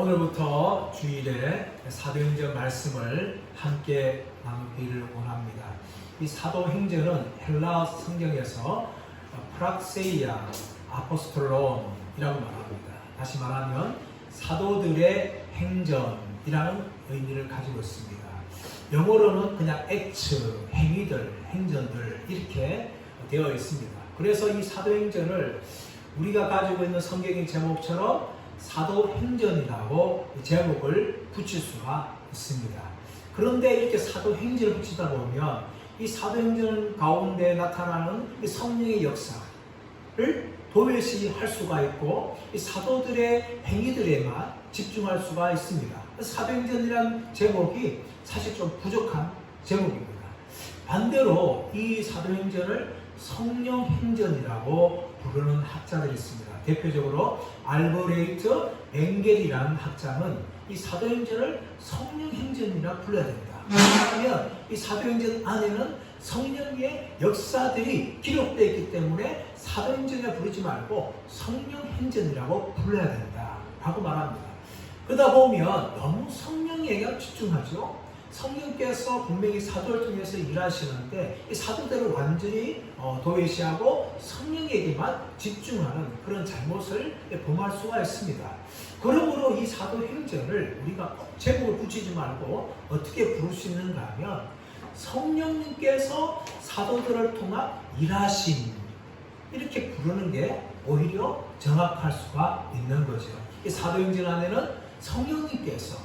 오늘부터 주일에 사도행전 말씀을 함께 나누기를 원합니다. 이 사도행전은 헬라 성경에서 프락세이아 아포스톨론이라고 말합니다. 다시 말하면 사도들의 행전이라는 의미를 가지고 있습니다. 영어로는 그냥 acts, 행위들, 행전들 이렇게 되어 있습니다. 그래서 이 사도행전을 우리가 가지고 있는 성경의 제목처럼 사도행전이라고 제목을 붙일 수가 있습니다. 그런데 이렇게 사도행전을 붙이다 보면 이 사도행전 가운데 나타나는 이 성령의 역사를 도외시할 수가 있고 이 사도들의 행위들에만 집중할 수가 있습니다. 사도행전이라는 제목이 사실 좀 부족한 제목입니다. 반대로 이 사도행전을 성령행전이라고 부르는 학자들이 있습니다. 대표적으로 알버레이트 엥겔이라는 학자는 이 사도행전을 성령행전이라 불러야 됩니다. 왜냐하면 이 사도행전 안에는 성령의 역사들이 기록되어 있기 때문에 사도행전이라 부르지 말고 성령행전이라고 불러야 된다 라고 말합니다. 그러다 보면 너무 성령에게 집중하죠. 성령께서 분명히 사도를 통해서 일하시는데 이 사도들을 완전히 도외시하고 성령에게만 집중하는 그런 잘못을 범할 수가 있습니다. 그러므로 이 사도행전을 우리가 꼭 제목을 붙이지 말고 어떻게 부를 수 있는가 하면 성령님께서 사도들을 통한 일하심 이렇게 부르는 게 오히려 정확할 수가 있는 거죠. 이 사도행전 안에는 성령님께서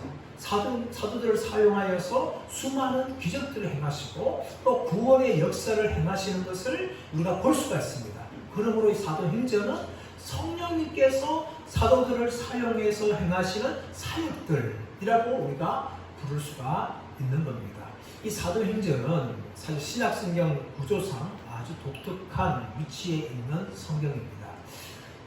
사도들을 사용하여서 수많은 기적들을 행하시고 또 구원의 역사를 행하시는 것을 우리가 볼 수가 있습니다. 그러므로 이 사도행전은 성령님께서 사도들을 사용해서 행하시는 사역들이라고 우리가 부를 수가 있는 겁니다. 이 사도행전은 사실 신약성경 구조상 아주 독특한 위치에 있는 성경입니다.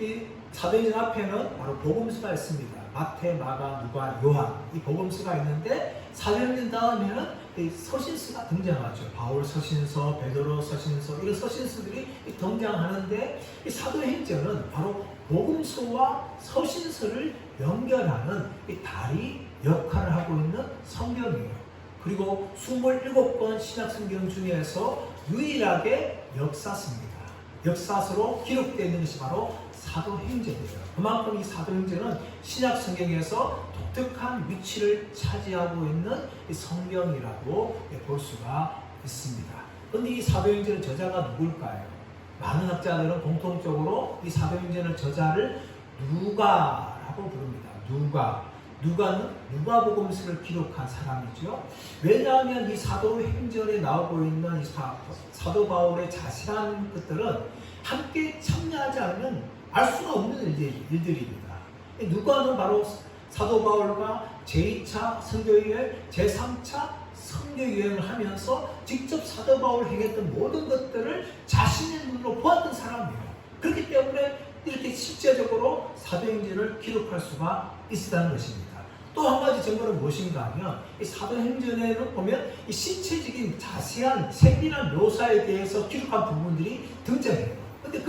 이 사도행전 앞에는 바로 복음서가 있습니다. 마태, 마가, 누가, 요한 이 복음서가 있는데 사도행전 다음에는 이 서신서가 등장하죠. 바울 서신서, 베드로 서신서 이런 서신서들이 등장하는데 이 사도행전은 바로 복음서와 서신서를 연결하는 이 다리 역할을 하고 있는 성경이에요. 그리고 27권 신약성경 중에서 유일하게 역사서입니다. 역사서로 기록되어 있는 것이 바로 사도행전이에요. 그만큼 이 사도행전은 신약성경에서 독특한 위치를 차지하고 있는 성경이라고 볼 수가 있습니다. 그런데 이 사도행전의 저자가 누굴까요? 많은 학자들은 공통적으로 이 사도행전의 저자를 누가라고 부릅니다. 누가는 누가복음서를 기록한 사람이죠. 왜냐하면 이 사도행전에 나오고 있는 이 사도 바울의 자세한 것들은 함께 참여하지 않으면 알 수가 없는 일들입니다. 누가는 바로 사도 바울과 제2차 선교여행, 제3차 선교여행을 하면서 직접 사도 바울이 행했던 모든 것들을 자신의 눈으로 보았던 사람이에요. 그렇기 때문에 이렇게 실제적으로 사도행전을 기록할 수가 있었다는 것입니다. 또 한 가지 증거는 무엇인가 하면 이 사도행전에는 보면 이 신체적인 자세한 세밀한 묘사에 대해서 기록한 부분들이 등장해요. 근데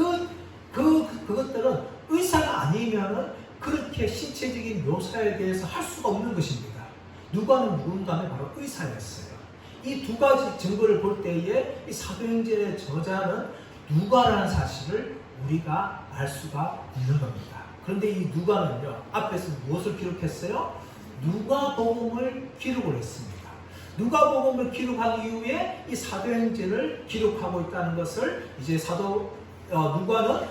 그것들은 의사가 아니면은 그렇게 신체적인 묘사에 대해서 할 수가 없는 것입니다. 누가는 누군가는 바로 의사였어요. 이 두 가지 증거를 볼 때에 이 사도행전의 저자는 누가라는 사실을 우리가 알 수가 있는 겁니다. 그런데 이 누가는요, 앞에서 무엇을 기록했어요? 누가복음을 기록을 했습니다. 누가복음을 기록한 이후에 이 사도행전을 기록하고 있다는 것을 이제 누가는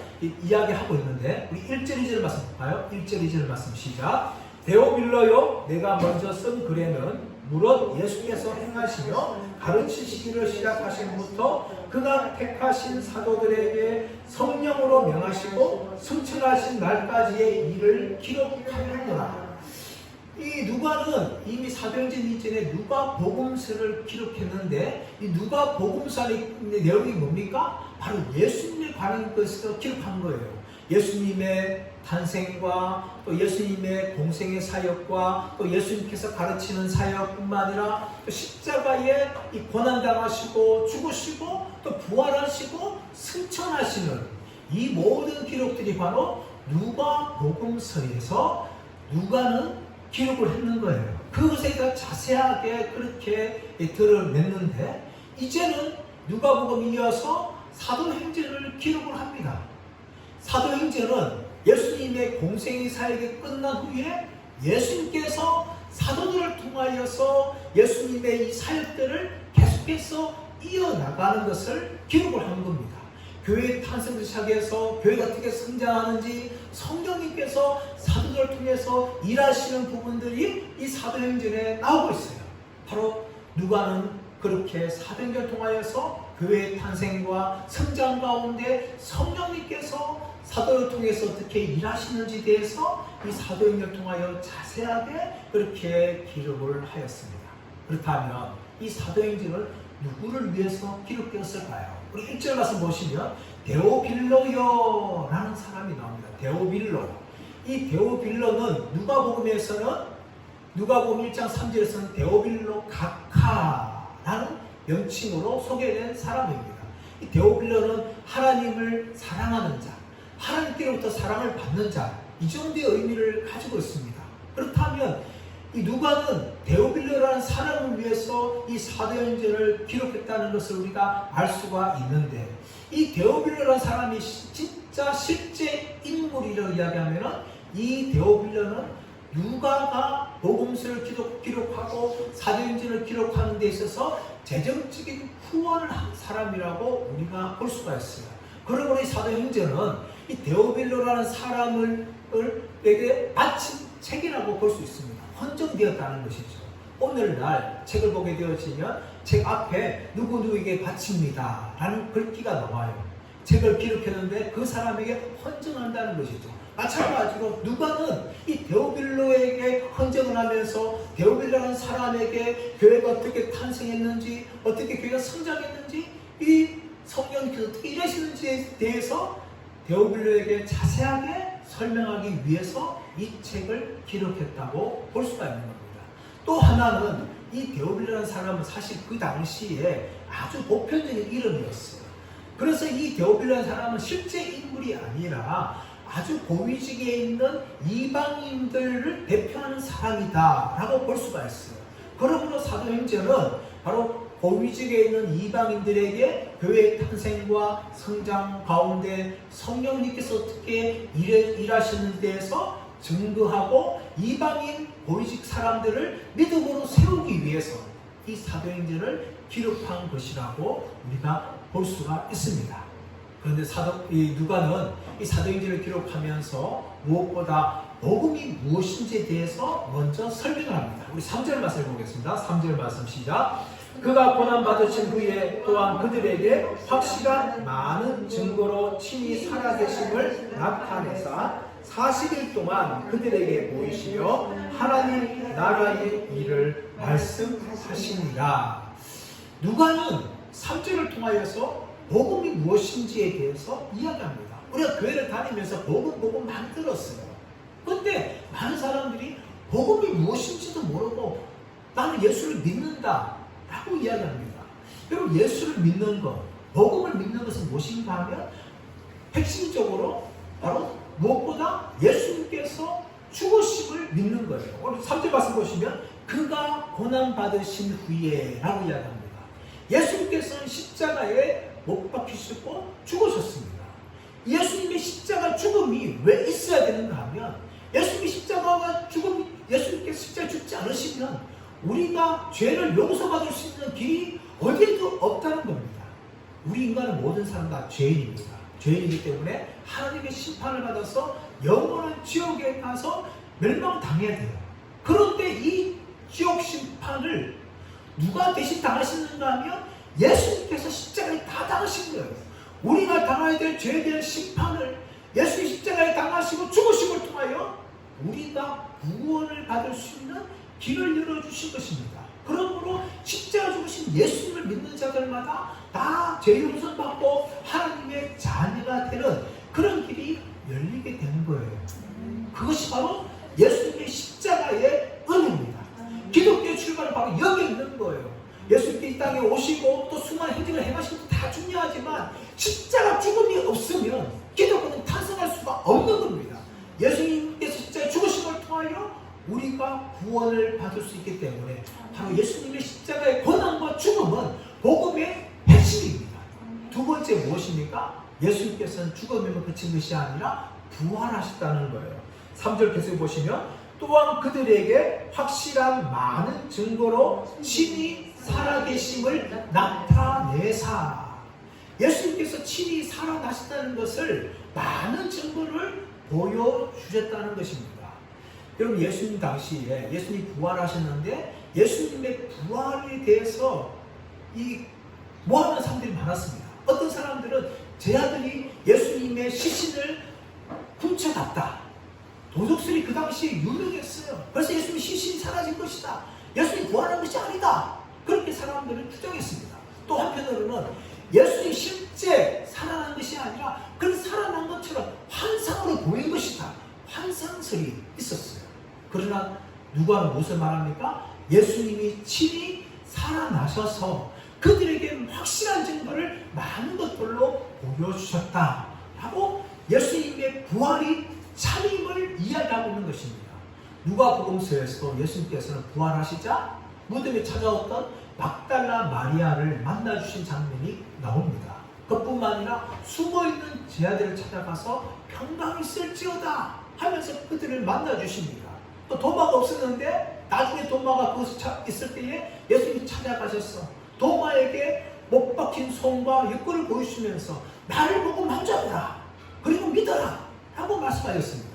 이야기하고 있는데 우리 1절 2절 말씀 볼까요? 1절 2절 말씀 시작. 데오빌러요 내가 먼저 쓴 글에는 무릇 예수께서 행하시며 가르치시기를 시작하신부터 그가 택하신 사도들에게 성령으로 명하시고 승천하신 날까지의 일을 기록하였노라. 이 누가는 이미 사도행전 이전에 누가복음서를 기록했는데 이 누가복음서의 내용이 뭡니까? 바로 예수님에 관한 것을 기록한 거예요. 예수님의 탄생과 또 예수님의 공생의 사역과 또 예수님께서 가르치는 사역뿐만 아니라 또 십자가에 이 고난당하시고 죽으시고 또 부활하시고 승천하시는 이 모든 기록들이 바로 누가복음서에서 누가는 기록을 했는 거예요. 그것에 더 자세하게 그렇게 드러냈는데 이제는 누가복음에 이어서 사도행전을 기록을 합니다. 사도행전은 예수님의 공생의 사역이 끝난 후에 예수님께서 사도들을 통하여서 예수님의 이 사역들을 계속해서 이어나가는 것을 기록을 한 겁니다. 교회의 탄생부터 시작해서 교회가 어떻게 성장하는지 성령님께서 사도들을 통해서 일하시는 부분들이 이 사도행전에 나오고 있어요. 바로 누가는 그렇게 사도행전을 통하여서 교회의 탄생과 성장 가운데 성령님께서 사도를 통해서 어떻게 일하시는지에 대해서 이 사도행전을 통하여 자세하게 그렇게 기록을 하였습니다. 그렇다면 이 사도행전을 누구를 위해서 기록되었을까요? 우리 1절 말씀 보시면 데오빌로요라는 사람이 나옵니다. 데오빌로. 이 데오빌로는 누가복음에서는 누가복음 1장 3절에서는 데오빌로 각하라는 명칭으로 소개된 사람입니다. 이 데오빌로는 하나님을 사랑하는 자, 하나님께로부터 사랑을 받는 자, 이 정도의 의미를 가지고 있습니다. 그렇다면 이 누가는 데오빌로라는 사람을 위해서 이 사도행전을 기록했다는 것을 우리가 알 수가 있는데, 이 데오빌로라는 사람이 진짜 실제 인물이라고 이야기하면 이 데오빌로는 누가가 복음서를 기록하고 사도행전을 기록하는 데 있어서 재정적인 후원을 한 사람이라고 우리가 볼 수가 있어요. 그러므로 이 사도행전은 이 데오빌로라는 사람에게 바친 책이라고 볼 수 있습니다. 헌정되었다는 것이죠. 오늘날 책을 보게 되어지면 책 앞에 누구누구에게 바칩니다 라는 글귀가 나와요. 책을 기록했는데 그 사람에게 헌정한다는 것이죠. 마찬가지로 누가는 이 데오빌로에게 헌정을 하면서 데오빌로라는 사람에게 교회가 어떻게 탄생했는지, 어떻게 교회가 성장했는지, 이 성령께서 어떻게 일하시는지에 대해서 데오빌로에게 자세하게 설명하기 위해서 이 책을 기록했다고 볼 수가 있는 겁니다. 또 하나는 이 데오빌로라는 사람은 사실 그 당시에 아주 보편적인 이름이었어요. 그래서 이 데오빌로라는 사람은 실제 인물이 아니라 아주 고위직에 있는 이방인들을 대표하는 사람이다 라고 볼 수가 있어요. 그러므로 사도행전은 바로 고위직에 있는 이방인들에게 교회의 탄생과 성장 가운데 성령님께서 어떻게 일하시는 데에서 증거하고 이방인 고위직 사람들을 믿음으로 세우기 위해서 이 사도행전을 기록한 것이라고 우리가 볼 수가 있습니다. 그런데 누가는 이 사도행전을 기록하면서 무엇보다 복음이 무엇인지에 대해서 먼저 설명을 합니다. 우리 3절 말씀을 보겠습니다. 3절 말씀 시작. 그가 고난받으신 후에 또한 그들에게 확실한 많은 증거로 친히 살아계심을 나타내사 40일 동안 그들에게 보이시며 하나님 나라의 일을 말씀하시니라. 누가는 3절을 통하여서 복음이 무엇인지에 대해서 이야기합니다. 우리가 교회를 다니면서 복음 많이 들었어요. 그런데 많은 사람들이 복음이 무엇인지도 모르고 나는 예수를 믿는다 라고 이야기합니다. 여러분, 예수를 믿는 것, 복음을 믿는 것은 무엇인가 하면 핵심적으로 바로 무엇보다 예수님께서 죽으심을 믿는 거예요. 오늘 3절 말씀 보시면 그가 고난받으신 후에 라고 이야기합니다. 예수님께서는 십자가에 못 박히시고 죽으셨습니다. 예수님의 십자가 죽음이 왜 있어야 되는가 하면 예수님의 십자가가 죽음이, 예수님께서 십자가에 죽지 않으시면 우리가 죄를 용서받을 수 있는 길이 어디에도 없다는 겁니다. 우리 인간은 모든 사람 다 죄인입니다. 죄인이기 때문에 하나님의 심판을 받아서 영원한 지옥에 가서 멸망당해야 돼요. 그런데 이 지옥 심판을 누가 대신 당하시는가 하면 예수님께서 십자가에 다 당하신 거예요. 우리가 당해야 될 죄에 대한 심판을 예수님 십자가에 당하시고 죽으심을 통하여 우리가 구원을 받을 수 있는 길을 열어주신 것입니다. 그러므로 십자가 죽으신 예수님을 믿는 자들마다 다 죄 용서받고 하나님의 자녀가 되는 그런 길이 열리게 되는 거예요. 그것이 바로 예수님의 십자가의 은혜입니다. 기독교의 출발은 바로 여기 있는 거예요. 예수님께 이 땅에 오시고 또 수많은 행적을 행하신 것도 다 중요하지만 십자가 죽음이 없으면 기독교는 탄생할 수가 없는 겁니다. 예수님께서 십자가에 죽으심을 통하여 우리가 우리가 구원을 받을 수 있기 때문에 바로 예수님의 십자가의 고난과 죽음은 복음의 핵심입니다. 두 번째 무엇입니까? 예수님께서는 죽음에만 그친 것이 아니라 부활하셨다는 거예요. 3절 계속 보시면 또한 그들에게 확실한 많은 증거로 친히 살아계심을 나타내사. 예수님께서 친히 살아나셨다는 것을 많은 증거를 보여주셨다는 것입니다. 여러분, 예수님 당시에 예수님 부활하셨는데 예수님의 부활에 대해서 모하는 사람들이 많았습니다. 어떤 사람들은 제 아들이 예수님의 시신을 훔쳐갔다. 도둑들이 그 당시에 유명했어요. 그래서 예수님 시신이 사라진 것이다. 예수님 부활한 것이 아니다. 그렇게 사람들은 주장했습니다. 또 한편으로는 예수님이 실제 살아난 것이 아니라 그 살아난 것처럼 환상으로 보인 것이다. 환상설이 있었어요. 그러나 누가 무엇을 말합니까? 예수님이 친히 살아나셔서 그들에게 확실한 증거를 많은 것들로 보여주셨다 하고 예수님의 부활이 참임을 이야기하고 있는 것입니다. 누가복음서에서도 예수님께서는 부활하시자 무덤에 찾아왔던 막달라 마리아를 만나주신 장면이 나옵니다. 그뿐만 아니라 숨어있는 제 아들을 찾아가서 평강이 있을지어다 하면서 그들을 만나주십니다. 또 도마가 없었는데 나중에 도마가 그곳에 있을 때에 예수님이 찾아가셨어. 도마에게 못 박힌 손과 옆구리를 보여주시면서 나를 보고 만져보라. 그리고 믿어라. 하고 말씀하셨습니다.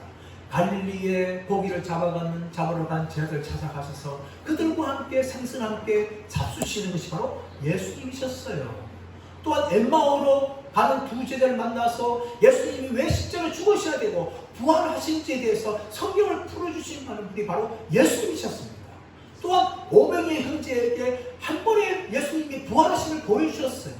갈릴리에 고기를 잡으러 간 제자들 찾아가셔서 그들과 함께 생선 함께 잡수시는 것이 바로 예수님이셨어요. 또한 엠마오로 가는 두 제자를 만나서 예수님이 왜 십자가에 죽으셔야 되고 부활하신지에 대해서 성경을 풀어주신 분이 바로 예수님이셨습니다. 또한 500명의 형제에게 한 번에 예수님이 부활하심을 보여주셨어요.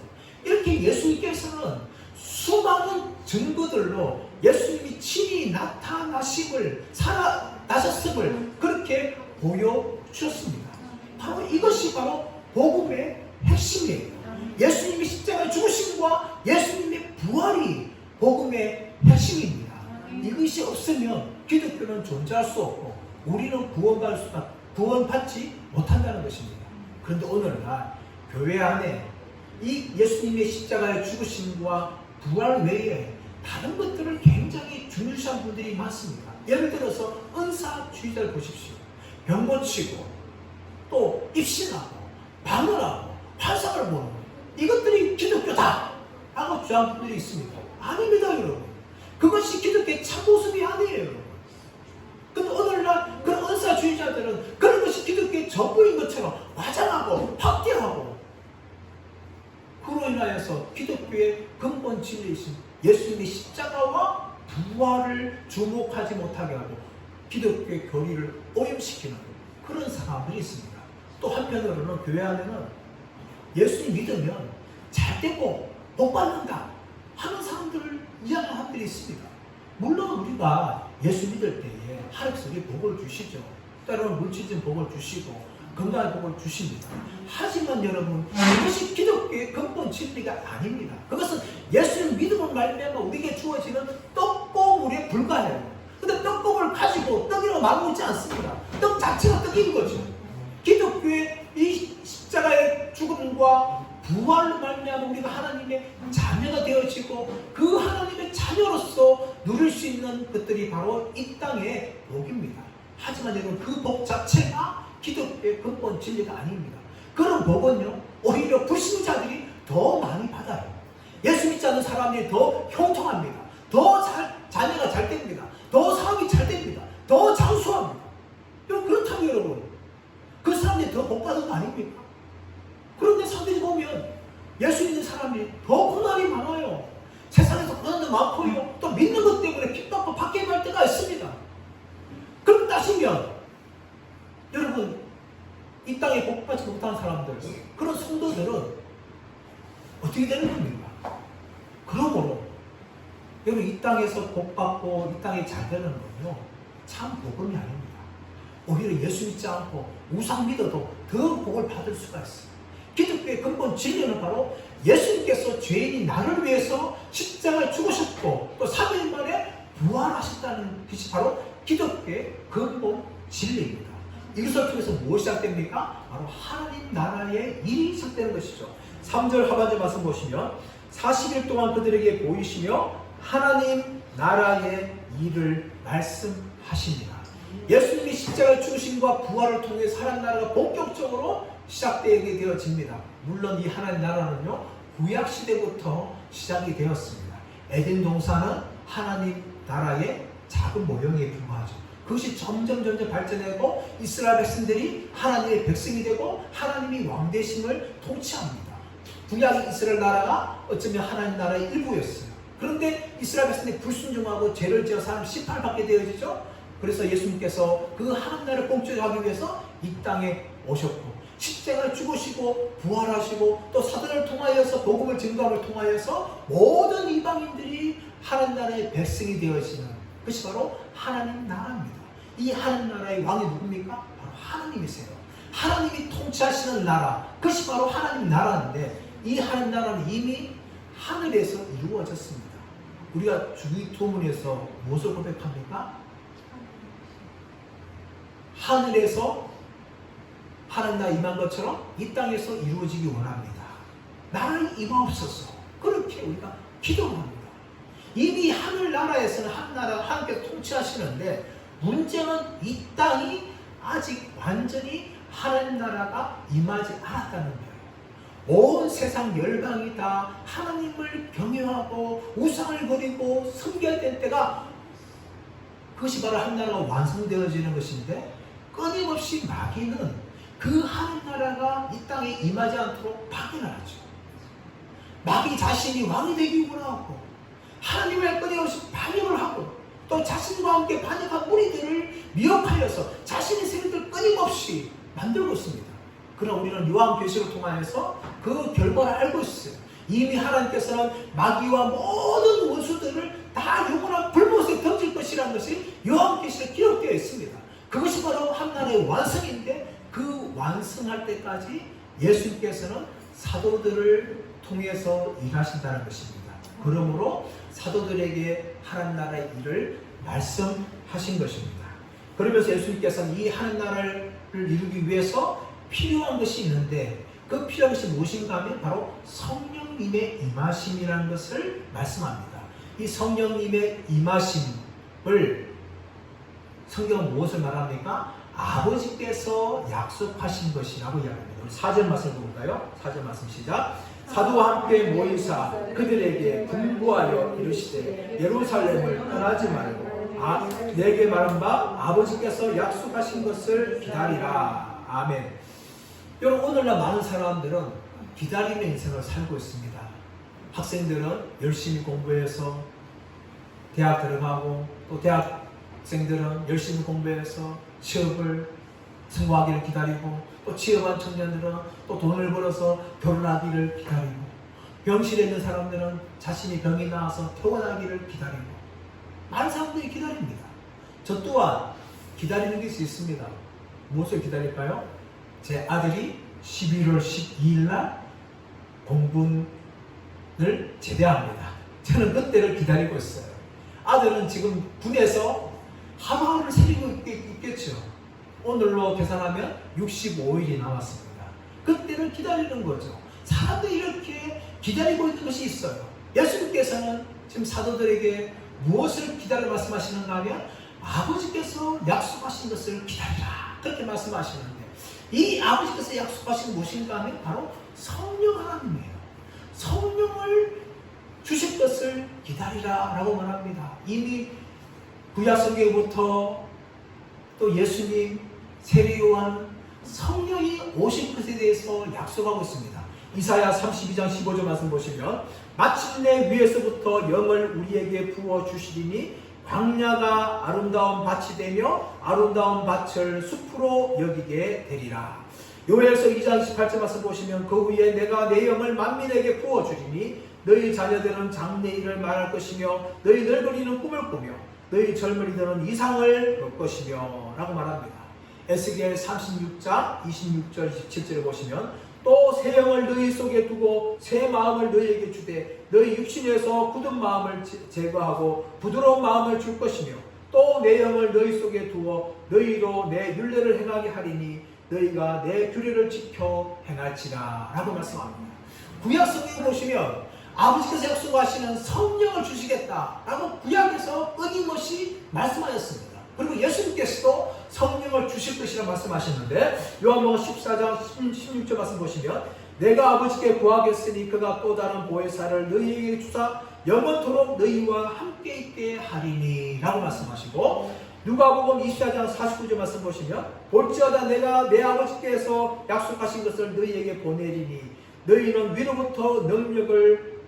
이렇게 예수님께서는 수많은 증거들로 예수님이 친히 나타나심을 살아나셨음을 그렇게 보여주셨습니다. 바로 이것이 바로 복음의 핵심이에요. 예수님이 십자가에 죽으심과 예수님의 부활이 복음의 핵심입니다. 이것이 없으면 기독교는 존재할 수 없고 우리는 구원받지 못한다는 것입니다. 그런데 오늘날 교회 안에 이 예수님의 십자가의 죽으심과 부활 외에 다른 것들을 굉장히 중요시한 분들이 많습니다. 예를 들어서 은사주의자를 보십시오. 병 고치고 또 입신하고 방언하고 환상을 보는 것, 이것들이 기독교다 하고 주장하는 분들이 있습니다. 아닙니다, 여러분. 그것이 기독교의 참모습이 아니에요, 여러분. 근데 오늘날 그런 은사주의자들은 그런 것이 기독교의 전부인 것처럼 과장하고 확대하고, 그로 인하여서 기독교의 근본 진리이신 예수님의 십자가와 부활을 주목하지 못하게 하고 기독교의 교리를 오염시키는 그런 사람들이 있습니다. 또 한편으로는 교회 안에는 예수님 믿으면 잘 되고 복 받는다 하는 사람들을 이야기하는 사람들이 있습니다. 물론 우리가 예수 믿을 때에 하늘에서 복을 주시죠. 때로는 물질적인 복을 주시고 건강의 복을 주십니다. 하지만 여러분, 그것이 기독교의 근본 진리가 아닙니다. 그것은 예수를 믿음을 말미암아 우리에게 주어지는 떡고물에 불과해요. 근데 떡고물을 가지고 떡이라고 말하지 않습니다. 떡 자체가 떡인 거죠. 기독교의 이 십자가의 죽음과 부활로 말미암아 우리가 하나님의 자녀가 되어지고 그 하나님의 자녀로서 누릴 수 있는 것들이 바로 이 땅의 복입니다. 하지만 여러분, 그 복 자체가 기독교의 근본 진리가 아닙니다. 그런 복은요, 오히려 불신자들이 더 많이 받아요. 예수 믿지 않는 사람들이 더 형통합니다. 더 자녀가 잘 됩니다. 더 사업이 잘 됩니다. 더 장수합니다. 그렇다면 여러분, 그 사람들이 더 복 받은 거 아닙니까? 그런데 상대적으로 보면 예수 믿는 사람들이 더 고난이 많아요. 세상에서 고난도 많고요. 또 믿는 것 때문에 핍박과 받게 할 때가 있습니다. 그럼 따지면 여러분, 이 땅에 복받지 못한 사람들, 그런 성도들은 어떻게 되는 겁니까? 그러므로 여러분, 이 땅에서 복받고 이 땅에 잘 되는 건요, 참 복음이 아닙니다. 오히려 예수 믿지 않고 우상 믿어도 더 복을 받을 수가 있어요. 기독교의 근본 진리는 바로 예수님께서 죄인이 나를 위해서 십자가에 죽으셨고 또 3일 만에 부활하셨다는 것이 바로 기독교의 근본 진리입니다. 이것을 통해서 무엇이 시작됩니까? 바로 하나님 나라의 일이 시작되는 것이죠. 3절 하반절 말씀 보시면 40일 동안 그들에게 보이시며 하나님 나라의 일을 말씀하십니다. 예수님이 십자가의 죽으심과 부활을 통해 하나님 나라가 본격적으로 시작되게 되어집니다. 물론 이 하나님 나라는요, 구약 시대부터 시작이 되었습니다. 에덴 동산은 하나님 나라의 작은 모형에 불과하죠. 그것이 점점 발전되고 이스라엘 백성들이 하나님의 백성이 되고 하나님이 왕 대신을 통치합니다. 구약 이스라엘 나라가 어쩌면 하나님 나라의 일부였어요. 그런데 이스라엘 백성들이 불순종하고 죄를 지어 사람 심판받게 되어지죠. 그래서 예수님께서 그 하나님 나라를 공적하기 위해서 이 땅에 오셨고 십자가를 죽으시고 부활하시고 또 사도를 통하여서 복음을 증거함을 통하여서 모든 이방인들이 하나님 나라의 백성이 되어지는 그것이 바로 하나님 나라입니다. 이 하나님 나라의 왕이 누굽니까? 바로 하나님이세요. 하나님이 통치하시는 나라, 그것이 바로 하나님 나라인데 이 하나님 나라는 이미 하늘에서 이루어졌습니다. 우리가 주기도문에서 무엇을 고백합니까? 하늘에서 하나님 나라 임한 것처럼 이 땅에서 이루어지기 원합니다. 나라를 임하옵소서. 그렇게 우리가 기도합니다. 이미 하늘나라에서는 하나님께서 통치하시는데 문제는 이 땅이 아직 완전히 하나님 나라가 임하지 않았다는 거예요. 온 세상 열방이 다 하나님을 경외하고 우상을 버리고 섬겨야 될 때가 그것이 바로 하나님 나라가 완성되어지는 것인데 끊임없이 마귀는 그 하나님 나라가 이 땅에 임하지 않도록 파괴를 하죠. 마귀 자신이 왕이 되기 원하고 하나님을 끊임없이 반역을 하고 또 자신과 함께 반역한 무리들을 미혹하여서 자신의 세력을 끊임없이 만들고 있습니다. 그러나 우리는 요한계시를 통하여서 그 결과를 알고 있어요. 이미 하나님께서는 마귀와 모든 원수들을 다 영원한 불못에 던질 것이라는 것이 요한계시에 기록되어 있습니다. 그것이 바로 하나님의 완성인데 그 완성할 때까지 예수님께서는 사도들을 통해서 일하신다는 것입니다. 그러므로 사도들에게 하나님 나라의 일을 말씀하신 것입니다. 그러면서 예수님께서는 이 하나님 나라를 이루기 위해서 필요한 것이 있는데 그 필요한 것이 무엇인가 하면 바로 성령님의 임하심이라는 것을 말씀합니다. 이 성령님의 임하심을 성경은 무엇을 말합니까? 아버지께서 약속하신 것이라고 이야기합니다. 우리 4절 말씀 볼까요? 4절 말씀 시작. 사도와 함께 모이사 그들에게 분부하여 이르시되 예루살렘을 떠나지 말고 내게 말한 바 아버지께서 약속하신 것을 기다리라. 아멘. 여러분, 오늘날 많은 사람들은 기다리는 인생을 살고 있습니다. 학생들은 열심히 공부해서 대학 들어가고 또 대학생들은 열심히 공부해서 취업을 성공하기를 기다리고 또 취업한 청년들은 또 돈을 벌어서 결혼하기를 기다리고 병실에 있는 사람들은 자신이 병이 나와서 퇴원하기를 기다리고 많은 사람들이 기다립니다. 저 또한 기다리는 것이 있습니다. 무엇을 기다릴까요? 제 아들이 11월 12일 날 공군을 제대합니다. 저는 그때를 기다리고 있어요. 아들은 지금 군에서 하루하루를 새기고 있겠죠. 오늘로 계산하면 65일이 남았습니다. 그때를 기다리는 거죠. 사람들이 이렇게 기다리고 있는 것이 있어요. 예수님께서는 지금 사도들에게 무엇을 기다려 말씀하시는가 하면 아버지께서 약속하신 것을 기다리라. 그렇게 말씀하시는데 이 아버지께서 약속하신 무엇인가 하면 바로 성령 하나님이에요. 성령을 주실 것을 기다리라 라고 말합니다. 이미 구약성경부터 또 예수님, 세례요한은 성령이 오실 것에 대해서 약속하고 있습니다. 이사야 32장 15절 말씀 보시면 마침내 위에서부터 영을 우리에게 부어주시리니 광야가 아름다운 밭이 되며 아름다운 밭을 숲으로 여기게 되리라. 요엘서 2장 18절 말씀 보시면 그 후에 내가 내 영을 만민에게 부어주리니 너희 자녀들은 장래일을 말할 것이며 너희 늙은이는 꿈을 꾸며 너희 젊은이들은 이상을 볼 것이며 라고 말합니다. 에스겔 36장 26절 27절에 보시면 또 새 영을 너희 속에 두고 새 마음을 너희에게 주되 너희 육신에서 굳은 마음을 제거하고 부드러운 마음을 줄 것이며 또 내 영을 너희 속에 두어 너희로 내 율례를 행하게 하리니 너희가 내 규례를 지켜 행할지라 라고 말씀합니다. 구약 성경에 보시면 아버지께서 약속하시는 성령을 주시겠다 라고 구약에서 끊임없이 말씀하셨습니다. 그리고 예수님께서도 성령을 주실 것이라 말씀하셨는데 요한복음 14장 16절 말씀 보시면 내가 아버지께 구하겠으니 그가 또 다른 보혜사를 너희에게 주사 영원토록 너희와 함께 있게 하리니 라고 말씀하시고 누가복음 24장 49절 말씀 보시면 볼지어다 내가 내 아버지께서 약속하신 것을 너희에게 보내리니 너희는 위로부터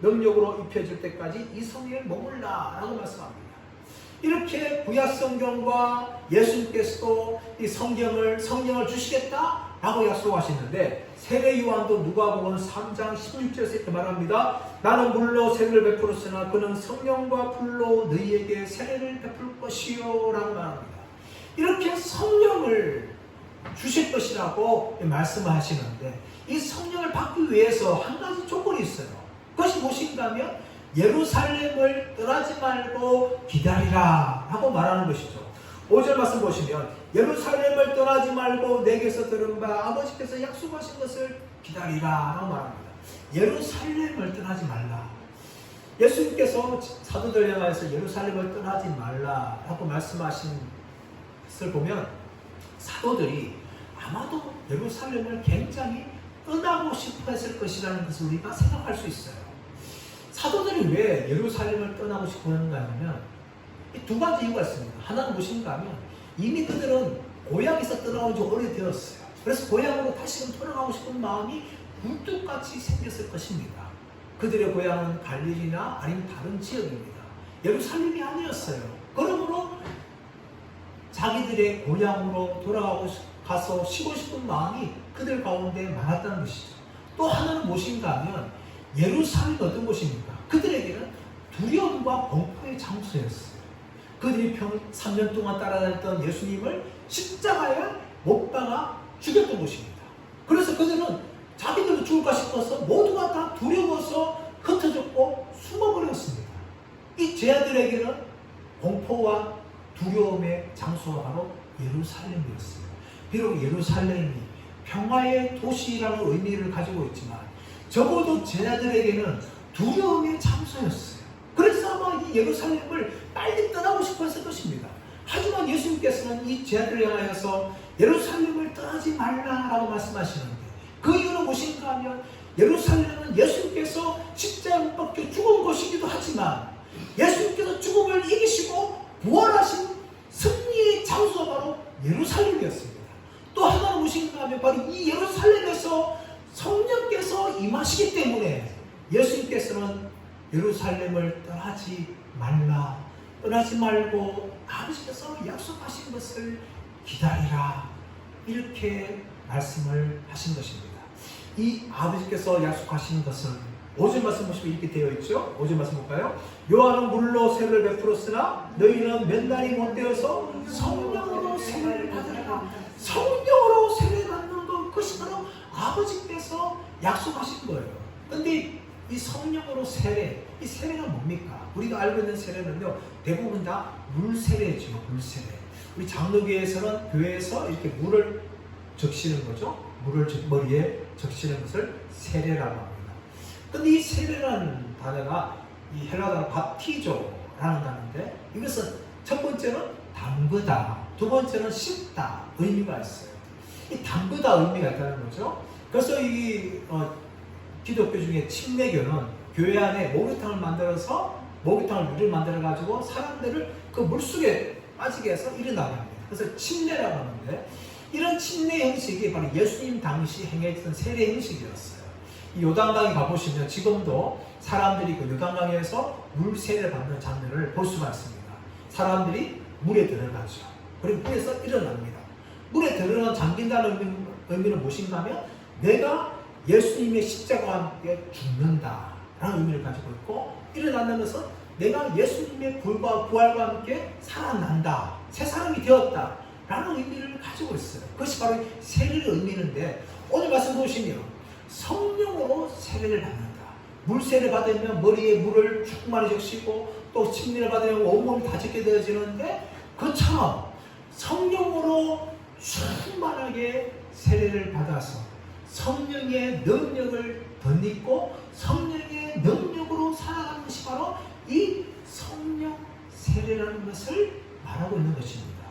능력으로 입혀질 때까지 이 성령을 머물라 라고 말씀합니다. 이렇게 구약 성경과 예수님께서도 이 성령을 주시겠다 라고 약속하시는데 세례 요한도 누가복음 3장 16절에서 이렇게 말합니다. 나는 물로 세례를 베풀었으나 그는 성령과 불로 너희에게 세례를 베풀 것이요 라고 말합니다. 이렇게 성령을 주실 것이라고 말씀하시는데 이 성령을 받기 위해서 한 가지 조건이 있어요. 그것이 무엇인가 하면 예루살렘을 떠나지 말고 기다리라 라고 말하는 것이죠. 5절 말씀 보시면 예루살렘을 떠나지 말고 내게서 들은 바 아버지께서 약속하신 것을 기다리라 라고 말합니다. 예루살렘을 떠나지 말라. 예수님께서 사도들 향하여서 예루살렘을 떠나지 말라 라고 말씀하신 것을 보면 사도들이 아마도 예루살렘을 굉장히 떠나고 싶어 했을 것이라는 것을 우리가 생각할 수 있어요. 사도들이 왜 예루살렘을 떠나고 싶어 하는가 하면 두 가지 이유가 있습니다. 하나는 무엇인가 하면 이미 그들은 고향에서 떠나온 지 오래되었어요. 그래서 고향으로 다시금 돌아가고 싶은 마음이 굴뚝같이 생겼을 것입니다. 그들의 고향은 갈릴리나 아니면 다른 지역입니다. 예루살렘이 아니었어요. 그러므로 자기들의 고향으로 돌아가서 쉬고 싶은 마음이 그들 가운데 많았다는 것이죠. 또 하나는 무엇인가 하면 예루살렘이 어떤 곳입니까? 그들에게는 두려움과 공포의 장소였어요. 그들이 3년 동안 따라다녔던 예수님을 십자가에 못 박아 죽였던 곳입니다. 그래서 그들은 자기들도 죽을까 싶어서 모두가 다 두려워서 흩어졌고 숨어버렸습니다. 이 제자들에게는 공포와 두려움의 장소가 바로 예루살렘이었어요. 비록 예루살렘이 평화의 도시라는 의미를 가지고 있지만 적어도 제자들에게는 두려움의 장소였어요. 그래서 아마 이 예루살렘을 빨리 떠나고 싶어 했을 것입니다. 하지만 예수님께서는 이 제자들을 향하여서 예루살렘을 떠나지 말라라고 말씀하시는데 그 이유는 무엇인가 하면 예루살렘은 예수님께서 십자가에 못 박혀 죽은 곳이기도 하지만 예수님께서 죽음을 이기시고 부활하신 승리의 장소가 바로 예루살렘이었습니다. 또 하나는 무엇인가 하면 바로 이 예루살렘에서 성령께서 임하시기 때문에 예수님께서는 예루살렘을 떠나지 말라, 떠나지 말고 아버지께서 약속하신 것을 기다리라 이렇게 말씀을 하신 것입니다. 이 아버지께서 약속하신 것은 5절 말씀 보시면 이렇게 되어 있죠. 5절 말씀 볼까요? 요한은 물로 세례를 베풀었으나 너희는 몇 날이 못 되어서 성령으로 세례를 받으라. 성령으로 세례 받는 것, 그것이 바로 아버지께서 약속하신 거예요. 그런데 이 성령으로 세례, 이 세례가 뭡니까? 우리가 알고 있는 세례는요, 대부분 다 물세례죠. 물세례. 우리 장로교에서는 교회에서 이렇게 물을 적시는 거죠. 물을 머리에 적시는 것을 세례라고 합니다. 근데 이 세례라는 단어가 이 헬라어로 밥티조라는 단어인데 이것은 첫 번째는 담그다, 두 번째는 씻다 의미가 있어요. 이 담그다 의미가 있다는 거죠. 그래서 이 기독교 중에 침례교는 교회 안에 목욕탕을 만들어서 목욕탕을 물을 만들어 가지고 사람들을 그 물속에 빠지게 해서 일어나게 합니다. 그래서 침례라고 하는데 이런 침례 형식이 바로 예수님 당시 행했던 세례 형식이었어요. 이 요단강에 가보시면 지금도 사람들이 그 요단강에서 물 세례를 받는 장면을 볼 수가 있습니다. 사람들이 물에 들어가죠. 그리고 물에서 일어납니다. 물에 들어가는 잠긴다는 의미는 무엇인가 하면 내가 예수님의 십자가와 함께 죽는다 라는 의미를 가지고 있고 일어난다는 것은 내가 예수님의 부활과 함께 살아난다, 새 사람이 되었다 라는 의미를 가지고 있어요. 그것이 바로 세례의 의미인데 오늘 말씀 보시면 성령으로 세례를 받는다. 물세례를 받으면 머리에 물을 충만히 적시고 또 침례를 받으면 온몸이 다 젖게 되어지는데 그처럼 성령으로 충만하게 세례를 받아서 성령의 능력을 덧입고 성령의 능력으로 살아가는 것이 바로 이 성령 세례라는 것을 말하고 있는 것입니다.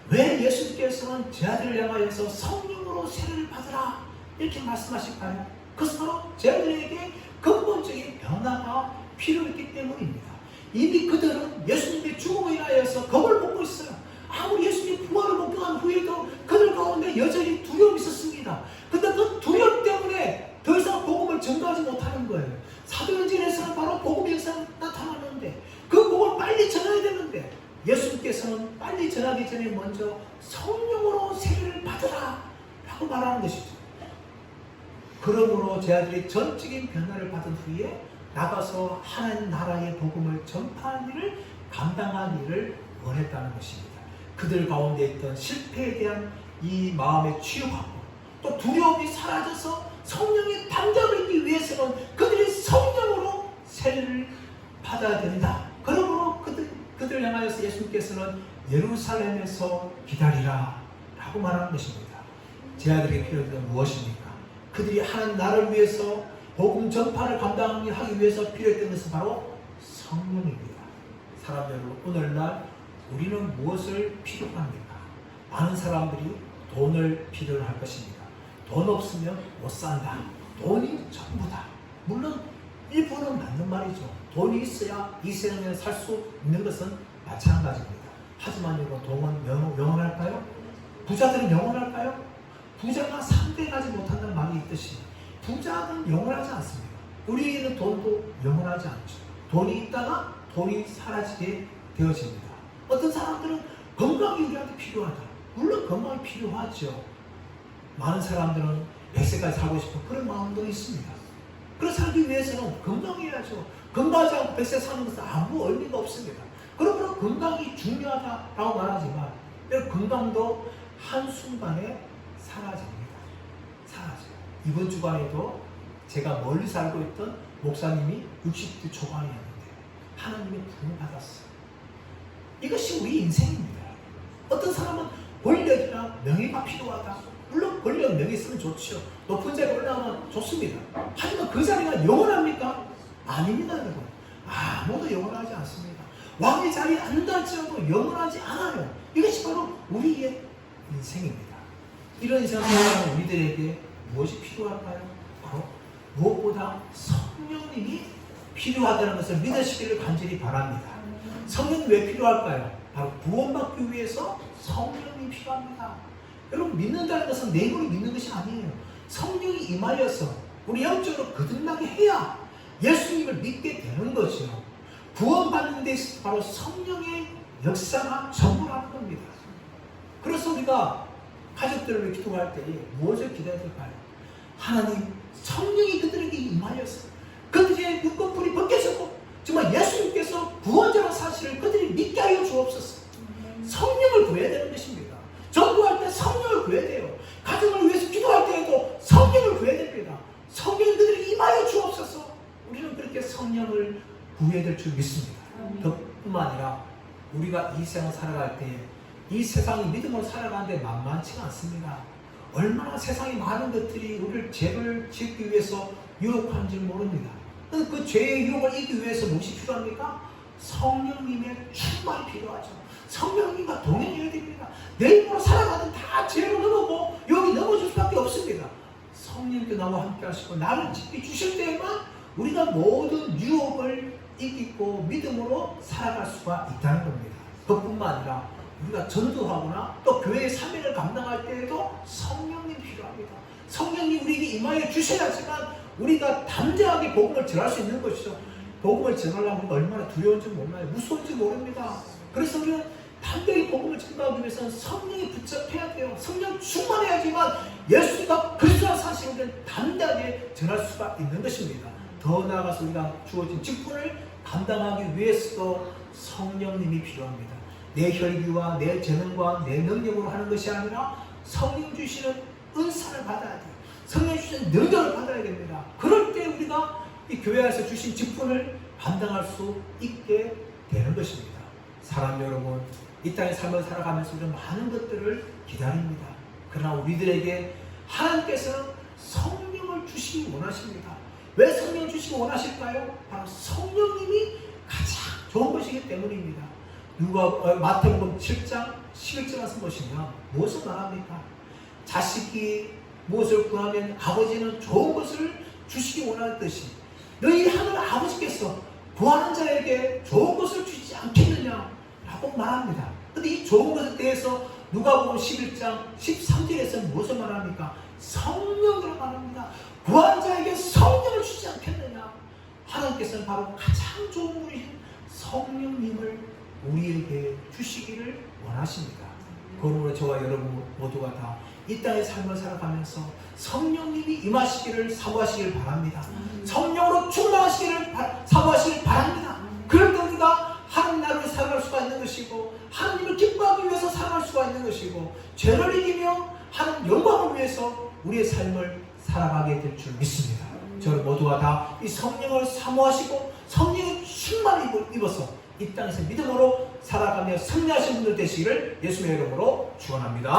왜 예수님께서는 제 아들을 향하여서 성령으로 세례를 받으라 이렇게 말씀하실까요? 그것은 바로 제 아들에게 근본적인 변화가 필요했기 때문입니다. 이미 그들은 예수님의 죽음에 인하여서 겁을 먹고 있어요. 아무리 예수님이 부활을 목격한 후에도 그들 가운데 여전히 두려움이 있었습니다. 근데 그 두려움 때문에 더 이상 복음을 전가하지 못하는 거예요. 사도행전에서는 바로 복음의 역사가 나타나는데 그 복음을 빨리 전해야 되는데 예수님께서는 빨리 전하기 전에 먼저 성령으로 세례를 받으라 라고 말하는 것이죠. 그러므로 제 아들이 전적인 변화를 받은 후에 나가서 하나님 나라의 복음을 전파하는 일을 감당하는 일을 원했다는 것입니다. 그들 가운데 있던 실패에 대한 이 마음의 치유하고 또 두려움이 사라져서 성령의 담대함을 있기 위해서는 그들이 성령으로 세례를 받아야 된다. 그러므로 그들 향하여서 예수님께서는 예루살렘에서 기다리라 라고 말하는 것입니다. 제 아들에게 필요한 것은 무엇입니까? 그들이 하나님 나라를 위해서 복음 전파를 감당하기 위해서 필요했던 것은 바로 성령입니다. 사람 여러분, 오늘날 우리는 무엇을 필요로 합니까? 많은 사람들이 돈을 필요로 할 것입니다. 돈 없으면 못 산다. 돈이 전부다. 물론 일부는 맞는 말이죠. 돈이 있어야 이 세상에 살 수 있는 것은 마찬가지입니다. 하지만 이거 돈은 영원할까요? 부자들은 영원할까요? 부자가 상대하지 못한다는 말이 있듯이 부자는 영원하지 않습니다. 우리에게는 돈도 영원하지 않죠. 돈이 있다가 돈이 사라지게 되어집니다. 어떤 사람들은 건강이 우리한테 필요하다. 물론 건강이 필요하죠. 많은 사람들은 100세까지 살고 싶은 그런 마음도 있습니다. 그런 살기 위해서는 건강해야죠. 건강하지 않고 100세 사는 것은 아무 의미가 없습니다. 그러므로 건강이 중요하다라고 말하지만 건강도 한순간에 사라집니다. 사라져요. 이번 주간에도 제가 멀리 살고 있던 목사님이 60대 초반이었는데 하나님의 부름을 받았어요. 이것이 우리 인생입니다. 어떤 사람은 권력이나 명예가 필요하다. 물론 권력, 명예 있으면 좋죠. 높은 자리에 올라가면 좋습니다. 하지만 그 자리가 영원합니까? 아닙니다, 여러분. 아무도 영원하지 않습니다. 왕의 자리에 앉는다 할지라도 영원하지 않아요. 이것이 바로 우리의 인생입니다. 이런 세상에 우리들에게 무엇이 필요할까요? 바로 무엇보다 성령님이 필요하다는 것을 믿으시기를 간절히 바랍니다. 성령이 왜 필요할까요? 바로 구원받기 위해서 성령이 필요합니다. 여러분, 믿는다는 것은 내 힘으로 믿는 것이 아니에요. 성령이 임하여서 우리 영적으로 거듭나게 해야 예수님을 믿게 되는 거죠. 구원받는 데 있어서 바로 성령의 역사가 전부라는 겁니다. 그래서 우리가 가족들을 위해 기도할 때에 무엇을 기도해야 될까요? 하나님, 성령이 그들에게 임하여서 그들의 눈꺼풀이 벗겨지고 정말 예수님께서 구원자라는 사실을 그들이 믿게 하여 주옵소서. 성령을 구해야 되는 것입니다. 전도할 때 성령을 구해야 돼요. 가정을 위해서 기도할 때에도 성령을 구해야 됩니다. 성령이 그들에게 임하여 주옵소서. 우리는 그렇게 성령을 구해야 될 줄 믿습니다. 그뿐만 아니라 우리가 이 세상을 살아갈 때 이 세상이 믿음으로 살아가는데 만만치가 않습니다. 얼마나 세상에 많은 것들이 우리를 죄를 짓기 위해서 유혹하는지 모릅니다. 그 죄의 유혹을 이기기 위해서 무엇이 필요합니까? 성령님의 충만이 필요하죠. 성령님과 동행해야 됩니다. 내 힘으로 살아가는 다 죄로 넘어고 여기 넘어질 수밖에 없습니다. 성령님께 나와 함께 하시고 나를 지켜주실 때에만 우리가 모든 유혹을 이기고 믿음으로 살아갈 수가 있다는 겁니다. 그뿐만 아니라 우리가 전도하거나 또 교회의 사명을 감당할 때에도 성령님 필요합니다. 성령님 우리에게 임하여 주셔야지만 우리가 담대하게 복음을 전할 수 있는 것이죠. 복음을 전하려면 우리가 얼마나 두려운지 몰라요. 무서운지 모릅니다. 그래서 우리는 담대히 복음을 전하기 위해서는 성령이 붙잡혀야 돼요. 성령 충만해야지만 예수가 그리스도라는 사실을 우리는 담대하게 전할 수가 있는 것입니다. 더 나아가서 우리가 주어진 직분을 감당하기 위해서도 성령님이 필요합니다. 내 혈기와 내 재능과 내 능력으로 하는 것이 아니라 성령 주시는 은사를 받아야 돼요. 성령 주시는 능력을 받아야 됩니다. 그럴 때 우리가 이 교회에서 주신 직분을 감당할 수 있게 되는 것입니다. 사랑 여러분, 이 땅의 삶을 살아가면서 우리는 많은 것들을 기다립니다. 그러나 우리들에게 하나님께서는 성령을 주시기 원하십니다. 왜 성령을 주시기 원하실까요? 바로 성령님이 가장 좋은 것이기 때문입니다. 마태복음 7장 11절 말씀 보시면 무엇을 말합니까? 자식이 무엇을 구하면 아버지는 좋은 것을 주시기 원하듯이 너희 하늘 아버지께서 구하는 자에게 좋은 것을 주시지 않겠느냐 라고 말합니다. 근데 이 좋은 것에 대해서 누가복음 11장 13절에서 무엇을 말합니까? 성령이라고 말합니다. 구하는 자에게 성령을 주지 않겠느냐. 하나님께서는 바로 가장 좋은 분이신 성령님을 우리에게 주시기를 원하십니다. 그러므로 저와 여러분 모두가 다 이 땅의 삶을 살아가면서 성령님이 임하시기를 사모하시길 바랍니다. 성령으로 충만하시기를 사모하시길 바랍니다. 그럴 때 우리가 하나님 나라를 살아갈 수가 있는 것이고 하나님을 기뻐하기 위해서 살아갈 수가 있는 것이고 죄를 이기며 하나님 영광을 위해서 우리의 삶을 살아가게 될 줄 믿습니다. 저는 모두가 다 이 성령을 사모하시고 성령의 충만을 입어서 이 땅에서 믿음으로 살아가며 승리하신 분들 되시기를 예수님의 이름으로 축원합니다.